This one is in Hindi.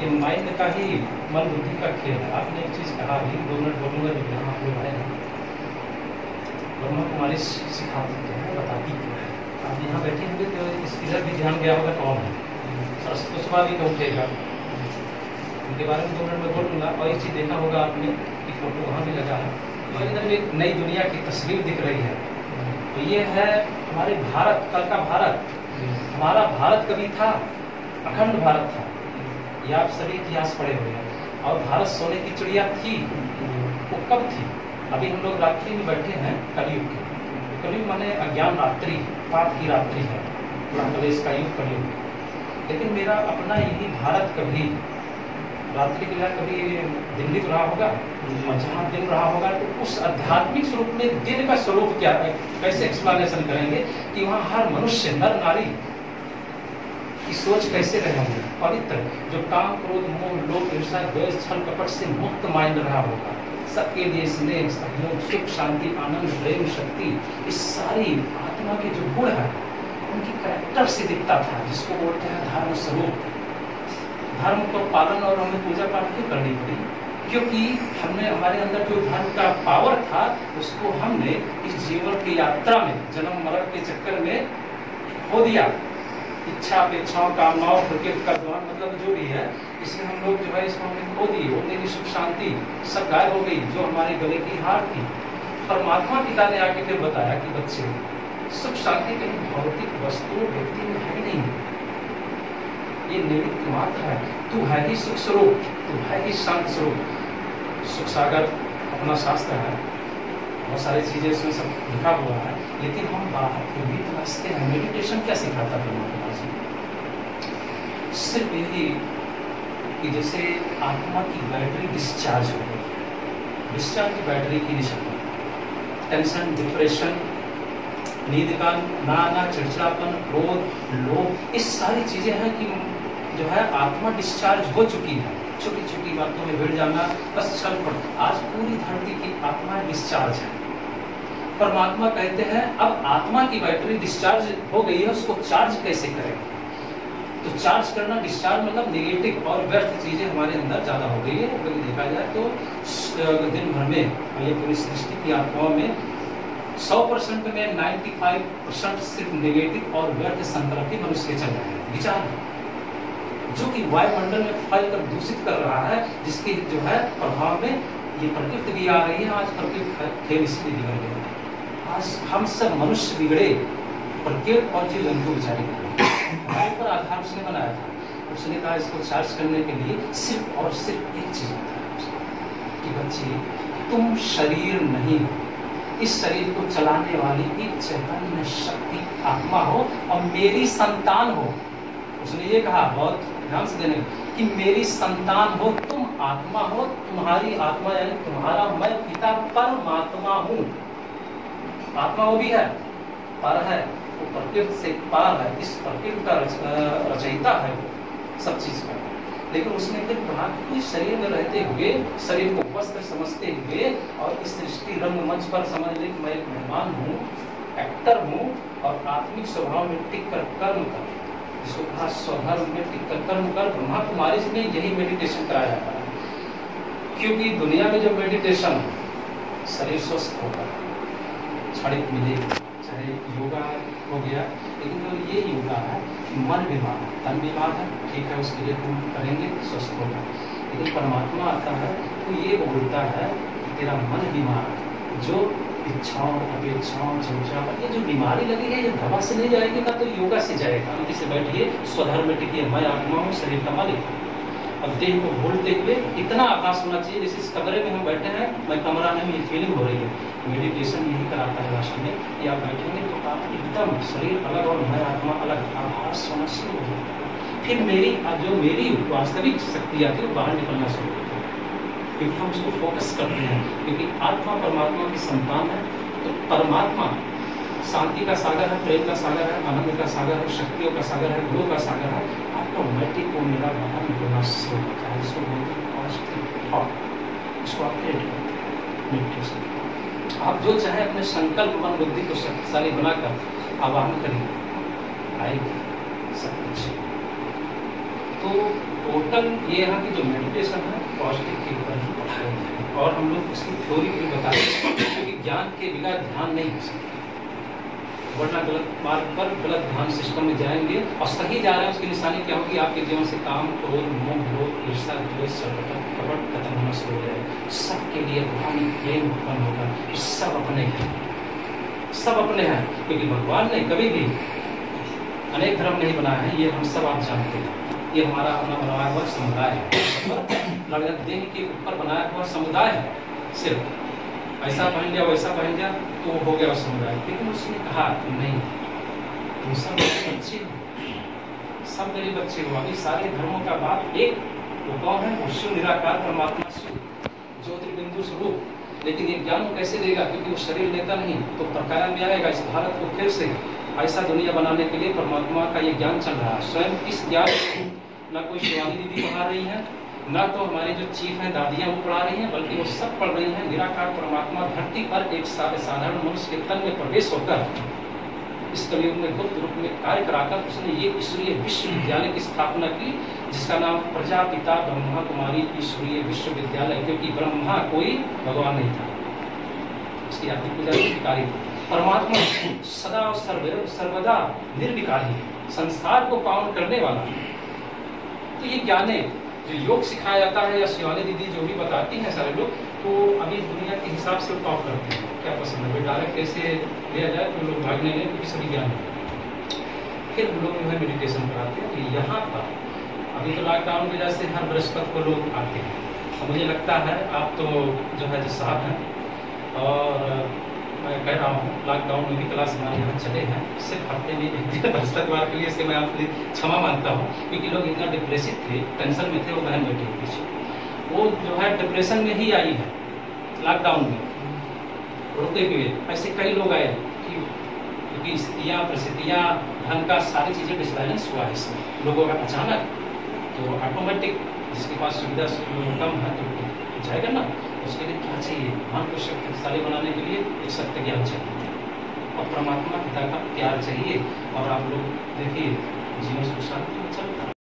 ये माइंड का ही मन बुद्धि का खेल है। आपने एक चीज़ कहा अभी 2 मिनट बोलूँगा जब यहाँ आप लोग आए हैं। ब्रह्मा कुमारी सिखाती क्या है, बताती क्या है। आप यहाँ बैठे होंगे तो इस इधर भी ध्यान गया होगा कौन है, सरस्वती भी तो उठेगा, उनके बारे में 2 मिनट में बोलूँगा। और एक चीज़ देखा होगा आपने कि फोटो वहाँ भी लगा है और इधर भी एक नई दुनिया की तस्वीर दिख रही है। तो ये है हमारे भारत, कल का भारत। हमारा भारत कभी था, अखंड भारत था, ये आप सभी इतिहास पढ़े हुए हैं। और भारत सोने की चिड़िया थी, वो कब थी? अभी हम लोग रात्रि में बैठे हैं कलयुग के। कलयुग माने अज्ञान रात्रि, पाप की रात्रि है, पूरा कलेश का युग कलयुग। लेकिन मेरा अपना यही भारत कभी रात्रि के लिए कभी दिन दिख रहा होगा, और जहाँ दिन रहा होगा तो उस आध्यात्मिक स्वरूप में दिन का स्वरूप क्या है, कैसे एक्सप्लेनेशन करेंगे कि वहाँ हर मनुष्य नर नारी की सोच कैसे रहे होंगे, पवित्र, जो काम क्रोध मोह लोभ ईर्ष्या द्वेष छल कपट से मुक्त माइंड रहा होगा, सबके लिए स्नेह सहयोग सुख शांति आनंद प्रेम शक्ति, इस सारी आत्मा के जो गुण है उनकी कैरेक्टर से दिखता था, जिसको बोलते हैं धर्म स्वरूप। धर्म को पालन और हमें पूजा पाठ क्यों करनी पड़ी? क्योंकि हमने हमारे अंदर जो धर्म का पावर था उसको हमने इस जीवन की यात्रा में जन्म मरण के चक्कर में खो दिया। इच्छा अपेक्षाओं कामनाओं प्रकृति का द्वार मतलब जो भी है, इसमें हम लोग जो है इसको हमने खो दी। होने की सुख शांति सब गायब हो गई, जो हमारे गले की हार थी। परमात्मा पिता ने आके फिर बताया कि बच्चे, सुख शांति कहीं भौतिक वस्तु व्यक्ति में है नहीं, ये निमित्त मात्र है। तू है ही सुख स्वरूप, तू है ही शांत स्वरूप। सुख सागर अपना शास्त्र है, बहुत सारी चीजें इसमें सब लिखा हुआ है, लेकिन हम बाहर फिर भी तलाशते हैं। मेडिटेशन क्या सिखाता है परमात्मा जी? सिर्फ यही कि जैसे आत्मा की बैटरी डिस्चार्ज हो गई, डिस्चार्ज बैटरी की निशानी, टेंशन डिप्रेशन नींद का ना आना चिड़चिड़ापन क्रोध लोभ, इस सारी चीजें हैं कि जो है आत्मा डिस्चार्ज हो चुकी है। छोटी छोटी बातों में भिड़ जाना, बस छल पड़। आज पूरी धरती की आत्मा डिस्चार्ज है। परमात्मा कहते हैं अब आत्मा की बैटरी डिस्चार्ज हो गई है, उसको चार्ज कैसे करें? तो चार्ज करना, डिस्चार्ज मतलब नेगेटिव और व्यर्थ चीजें हमारे अंदर ज्यादा हो गई है। अगर देखा जाए तो दिन भर में ये पूरी सृष्टि की आत्माओं में 100% में 95% सिर्फ नेगेटिव और व्यर्थ संतरपी मनुष्य चल रहे हैं विचार, जो कि वायुमंडल में फैल कर दूषित कर रहा है, जिसके जो है प्रभाव में ये प्रकृति भी आ रही है। आज प्रकृति खेल इसलिए बिगड़ गया है। आज हम सब मनुष्य बिगड़े, प्रकृति और जीव जंतु बेचारे हमारे पर आधार उसने बनाया था। उसने कहा इसको चार्ज करने के लिए सिर्फ और सिर्फ एक चीज बताया कि बच्चे तुम शरीर नहीं हो, इस शरीर को चलाने वाली एक चैतन्य शक्ति आत्मा हो और मेरी संतान हो। उसने ये कहा, बहुत ध्यान से देने, कि मेरी संतान हो, तुम आत्मा हो, तुम्हारी आत्मा यानी तुम्हारा मैं पिता परमात्मा हूँ। आत्मा वो भी है, पर है, वो प्रकृति से पार है, इस प्रकृति का रचयिता है वो सब चीज का। लेकिन उसने फिर कहा कि शरीर में रहते हुए, शरीर को वस्त्र समझते हुए और इस सृष्टि रंगमंच पर समझ ले कि मैं एक मेहमान हूँ, एक्टर हूँ और आत्मिक स्वभाव में टिक कर कर्म कर, जिसको कहा स्वधर्म में टिक कर कर्म कर। ब्रह्मा कुमारी में यही मेडिटेशन कराया जाता है, क्योंकि दुनिया में जो मेडिटेशन शरीर स्वस्थ होगा, छड़ित मिले, चाहे योगा हो गया, लेकिन जो ये योगा है मन बीमार है, तन बीमार है, ठीक है, उसके लिए तुम करेंगे स्वस्थ होगा। लेकिन परमात्मा आता है तो ये बोलता है कि तेरा मन बीमार है, जो इच्छाओं अपेक्षाओं चंचल, ये जो बीमारी लगी है ये दवा से नहीं जाएगी ना तो योगा से जाएगा। इसे बैठिए, स्वधर्म में टिकिए, मैं आत्मा हूँ, शरीर का मालिक हूँ। अब देह को भूलते हुए इतना आकाश होना चाहिए जैसे इस कमरे में हम बैठे हैं, मैं कमरा में ये फीलिंग हो रही है। मेडिटेशन यही कराता है लास्ट में कि आप बैठेंगे तो आप एकदम शरीर अलग और मैं आत्मा अलग, आभास होना शुरू हो जाएगा। फिर मेरी जो मेरी वास्तविक शक्ति आती है वो बाहर निकलना शुरू होती है, क्योंकि हम उसको फोकस करते हैं। क्योंकि आत्मा परमात्मा की संतान है, तो परमात्मा शांति का सागर है, प्रेम का सागर है, आनंद का सागर है, शक्तियों का सागर है, गुणों का सागर है। ऑटोमेटिक वो मेरा बाहर निकलना शुरू होता है, जिसको बोलते हैं पॉजिटिव थॉट, इसको आप क्रिएट करते हैं मेडिटेशन। आप जो चाहे अपने संकल्प मन बुद्धि को शक्तिशाली बनाकर आवाहन करिए, आएगी सब कुछ। तो टोटल ये है कि जो मेडिटेशन है पॉजिटिव के ऊपर ही पढ़ाई है, और हम लोग इसकी थ्योरी भी बताते हैं, क्योंकि ज्ञान के बिना ध्यान नहीं हो सकता, वरना गलत मार्ग पर गलत ध्यान सिस्टम में जाएंगे। और सही जा रहे हैं उसकी निशानी क्या होगी, आपके जीवन से काम, क्रोध, मोह, लोभ, ईर्ष्या, द्वेष, कपट खत्म होना शुरू हो जाएगा। सबके लिए भगवान प्रेम उत्पन्न होगा। सब अपने हैं, सब अपने हैं, क्योंकि भगवान ने कभी भी अनेक धर्म नहीं बनाया है, ये हम सब आप जानते हैं। ये हमारा अपना बनाया हुआ समुदाय है, देह के ऊपर बनाया हुआ समुदाय है। सिर्फ ऐसा पहन लिया वैसा पहन लिया तो हो गया समुदाय। लेकिन उसने कहा नहीं, तुम सब मेरे बच्चे हो, सब मेरे बच्चे हो। अभी सारे धर्मों का बाप एक, वो कौन है? वो शिव निराकार परमात्मा, शिव ज्योतिर्बिंदु स्वरूप। लेकिन ये ज्ञान वो कैसे देगा, क्योंकि वो शरीर लेता नहीं, तो प्रकारण में आएगा। इस भारत को फिर से ऐसा दुनिया बनाने के लिए परमात्मा का ये ज्ञान चल रहा है। स्वयं इस ज्ञान न कोई शिवानी दीदी पढ़ा रही है, ना तो हमारी जो चीफ हैं दादियाँ वो पढ़ा रही हैं, बल्कि वो सब पढ़ रही हैं। निराकार परमात्मा धरती पर एक साधारण मनुष्य के तन में प्रवेश होकर इस कलयुग में गुप्त रूप में कार्य कराकर उसने ये ईश्वरीय विश्वविद्यालय की स्थापना की, जिसका नाम प्रजापिता ब्रह्मा कुमारी ईश्वरीय विश्वविद्यालय, क्योंकि ब्रह्मा कोई भगवान नहीं था, उसकी आदि पूजा विकारी थी। परमात्मा सदा और सर्वदा निर्विकारी है, संसार को पावन करने वाला। तो ये ज्ञाने जो योग सिखाया जाता है, या शिवानी दीदी जो भी बताती हैं सारे लोग, तो अभी दुनिया के हिसाब से टॉप करते हैं। क्या पसंद है, डायरेक्ट कैसे लिया जाए तो लोग भागने लगे, क्योंकि सभी ज्ञान है। फिर हम लोग जो है मेडिटेशन कराते हैं। तो यहाँ पर अभी तो लॉकडाउन की वजह से हर बृहस्पति को लोग आते हैं, और मुझे लगता है आप तो जो है जो साहब हैं, और मैं कह रहा हूँ लॉकडाउन में भी क्लास हमारे यहाँ चले हैं, सिर्फ हफ्ते में एक दिन बृहस्पतिवार के लिए। इसके मैं आपके लिए क्षमा मांगता हूँ, क्योंकि लोग इतना डिप्रेसिव थे, टेंशन में थे। वो बहन बैठी पीछे, वो जो है डिप्रेशन में ही आई है लॉकडाउन में रोते हुए। ऐसे कई लोग आए क्योंकि स्थितियाँ, परिस्थितियाँ, धन का, सारी चीज़ें डिसबैलेंस हुआ है इसमें लोगों का अचानक। तो ऑटोमेटिक जिसके पास सुविधा कम है तो जाएगा ना, उसके लिए क्या चाहिए? मन को शक्तिशाली बनाने के लिए एक सत्य ज्ञान चाहिए, और परमात्मा पिता का प्यार चाहिए। और आप लोग देखिए जीवन सुख शांति चल